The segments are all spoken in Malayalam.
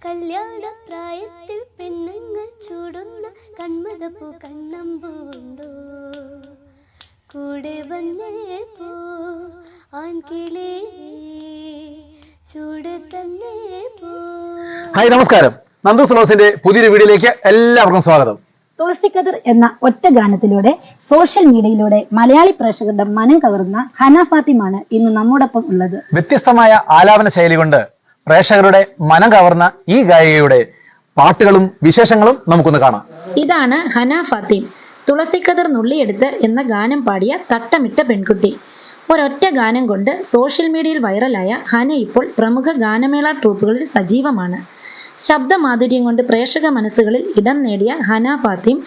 കല്യാണ പ്രായത്തിൽ പെണ്ണുങ്ങൾ ചൂടുന്ന കൺമദപ്പൂ കണ്ണമ്പൂണ്ടോ കൂടെ വന്നേ പോ ആൺകിളി ചൂട് തന്നെ പോ. ഹായ് നമസ്കാരം, നന്ദു സ്ലോസിന്റെ പുതിയൊരു വീഡിയോയിലേക്ക് എല്ലാവർക്കും സ്വാഗതം. തുളസിക്കതിർ എന്ന ഒറ്റ ഗാനത്തിലൂടെ സോഷ്യൽ മീഡിയയിലൂടെ മലയാളി പ്രേക്ഷകരുടെ മനം കവർന്ന ഹന ഫാത്തിമാണ് ഇന്ന് നമ്മോടൊപ്പം ഉള്ളത്. വ്യത്യസ്തമായ ആലാപന ശൈലി കൊണ്ട് പ്രേക്ഷകരുടെ മനം കവർന്ന ഈ ഗായികയുടെ പാട്ടുകളും വിശേഷങ്ങളും നമുക്കൊന്ന് കാണാം. ഇതാണ് ഹന ഫാത്തിം. തുളസിക്കതിർ നുള്ളിയെടുത്ത് എന്ന ഗാനം പാടിയ തട്ടമിട്ട പെൺകുട്ടി. ഒരൊറ്റ ഗാനം കൊണ്ട് സോഷ്യൽ മീഡിയയിൽ വൈറലായ ഹന ഇപ്പോൾ പ്രമുഖ ഗാനമേള ട്രൂപ്പുകളിൽ സജീവമാണ്. ശബ്ദമാധുര്യം കൊണ്ട് പ്രേക്ഷക മനസ്സുകളിൽ ഇടം നേടിയ ഹന ഫാത്തിം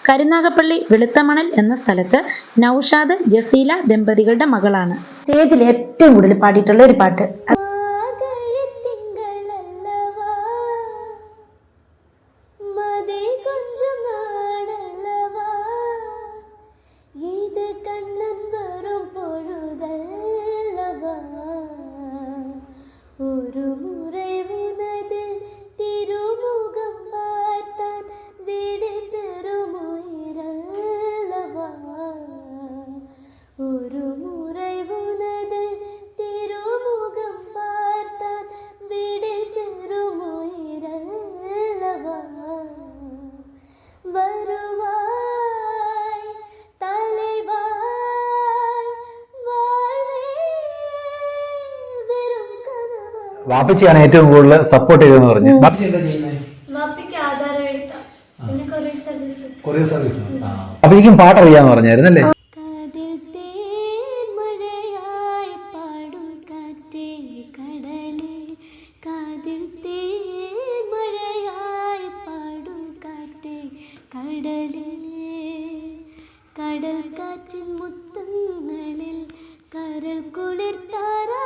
കരുനാഗപ്പള്ളി വെളുത്തമണൽ എന്ന സ്ഥലത്ത് നൌഷാദ് ജസീല ദമ്പതികളുടെ മകളാണ്. സ്റ്റേജിൽ ഏറ്റവും കൂടുതൽ പാടിയിട്ടുള്ള ഒരു പാട്ട് ഒരു മുறை ഉനത് തിരുമുഖം പാർത്താൻ വീട് തെരുമൊയിരല്ലവാ. ഒരു മുறை ഉനത് തിരുമുഖം പാർത്താൻ വീട് തെരുമൊയിരല്ലവാ. വരുവായ് തലവായ് വാഴേ വെറും കനവാ. വാപ്പച്ചിയാണ് ഏറ്റവും കൂടുതൽ സപ്പോർട്ട് ചെയ്തതെന്ന് പറഞ്ഞു. വാപ്പച്ചി എന്താ ചെയ്യുന്നത്? വാപ്പിക്ക് ആധാരം എഴുതാം, പിന്നെ കൊറിയർ സർവീസ്. Courier service. വാപ്പച്ചിക്കും പാട്ടറിയാന്ന് പറഞ്ഞായിരുന്നല്ലേ? കാതിൽ തേൻ മഴയായി പാടും കാറ്റേ കടലേ, കാതിൽ തേൻ മഴയായി പാടും കാറ്റേ കടലേ, കടൽ കാറ്റിൻ മുത്തങ്ങളിൽ കരൾ കുളിർത്താരോ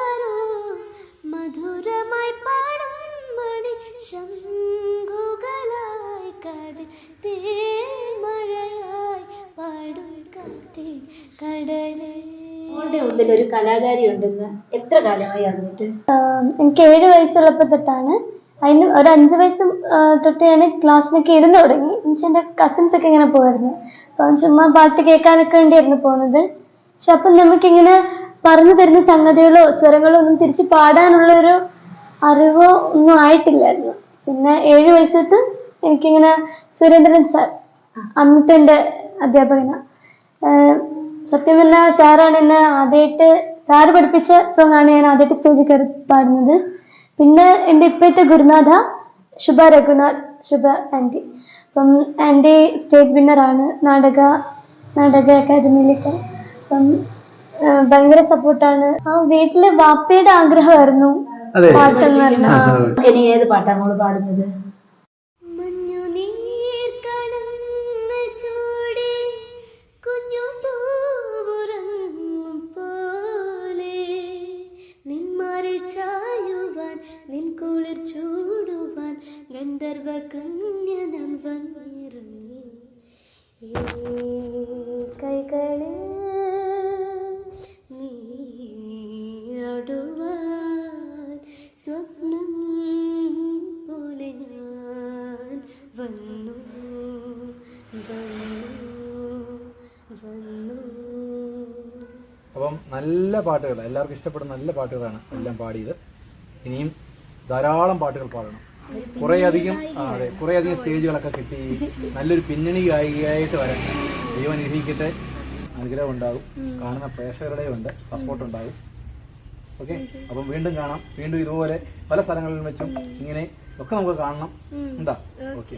മധുരമായി പാടും മണി ശംഖുകളായി കാതിൽ തേൻ മഴയായി പാടും കാറ്റേ കടലേ. മോളുടെ ഉള്ളിൽ ഒരു കലാകാരി ഉണ്ടെന്ന് എത്ര കാലമായി അറിഞ്ഞിട്ട്? എനിക്ക് 7 വയസ്സുള്ളപ്പോൾ തൊട്ടാണ്. അതിന് ഒരു 5 വയസ്സ് തൊട്ട് ഞാൻ ക്ലാസ്സിനൊക്കെ ഇരുന്ന് തുടങ്ങി. എന്നുവെച്ചാൽ എൻ്റെ കസിൻസ് ഒക്കെ ഇങ്ങനെ പോയിരുന്നു. അപ്പം ചുമ്മാ പാട്ട് കേൾക്കാനൊക്കെ വേണ്ടിയായിരുന്നു പോകുന്നത്. പക്ഷെ അപ്പം നമുക്കിങ്ങനെ പറഞ്ഞു തരുന്ന സംഗതികളോ സ്വരങ്ങളോ ഒന്നും തിരിച്ച് പാടാനുള്ളൊരു അറിവോ ഒന്നും ആയിട്ടില്ലായിരുന്നു. പിന്നെ 7 വയസ്സ് തൊട്ട് എനിക്കിങ്ങനെ സുരേന്ദ്രൻ സാർ, അന്നത്തെ എൻ്റെ അധ്യാപകനാണ്, സത്യം പറഞ്ഞാൽ സാറാണ് എന്നെ ആദ്യമായിട്ട്, സാറ് പഠിപ്പിച്ച സോങ്ങാണ് ഞാൻ ആദ്യമായിട്ട് സ്റ്റേജിൽ കയറി പാടുന്നത്. പിന്നെ എൻ്റെ ഇപ്പോഴത്തെ ഗുരുനാഥ ശുഭ രഘുനാഥ്, ശുഭ ആൻറ്റി. അപ്പം ആൻറ്റി സ്റ്റേറ്റ് വിന്നറാണ് നാടക അക്കാദമിയിലൊക്കെ. അപ്പം ഭയങ്കര സപ്പോർട്ടാണ്. ആ വീട്ടില് വാപ്പയുടെ ആഗ്രഹമായിരുന്നു പാട്ടെന്ന് പറഞ്ഞാൽ. ഇനി ഏത് പാട്ടാണ് മോള് പാടുന്നത്? നിൻകുളിർ ചൂടുവാൻ ഗന്ധർവ കന്യനം വന്നിറങ്ങി കൈകളിൽ നീടുവാൻ സ്വപ്നം പോലെ ഞാൻ വന്നു വന്നു. അപ്പം നല്ല പാട്ടുകൾ, എല്ലാവർക്കും ഇഷ്ടപ്പെടുന്ന നല്ല പാട്ടുകളാണ് എല്ലാം പാടിയത്. ഇനിയും ധാരാളം പാട്ടുകൾ പാടണം. കുറേയധികം സ്റ്റേജുകളൊക്കെ കിട്ടി നല്ലൊരു പിന്നണി ഗായികയായിട്ട് വരാൻ ദൈവം അനുഗ്രഹിക്കട്ടെ. അനുഗ്രഹം ഉണ്ടാകും, കാണുന്ന പ്രേക്ഷകരുടെയും ഉണ്ട്, സപ്പോർട്ട് ഉണ്ടാകും. ഓക്കെ, അപ്പം വീണ്ടും കാണാം. വീണ്ടും ഇതുപോലെ പല സ്ഥലങ്ങളിലും വെച്ചും ഇങ്ങനെ ഒക്കെ നമുക്ക് കാണണം. എന്താ? ഓക്കെ.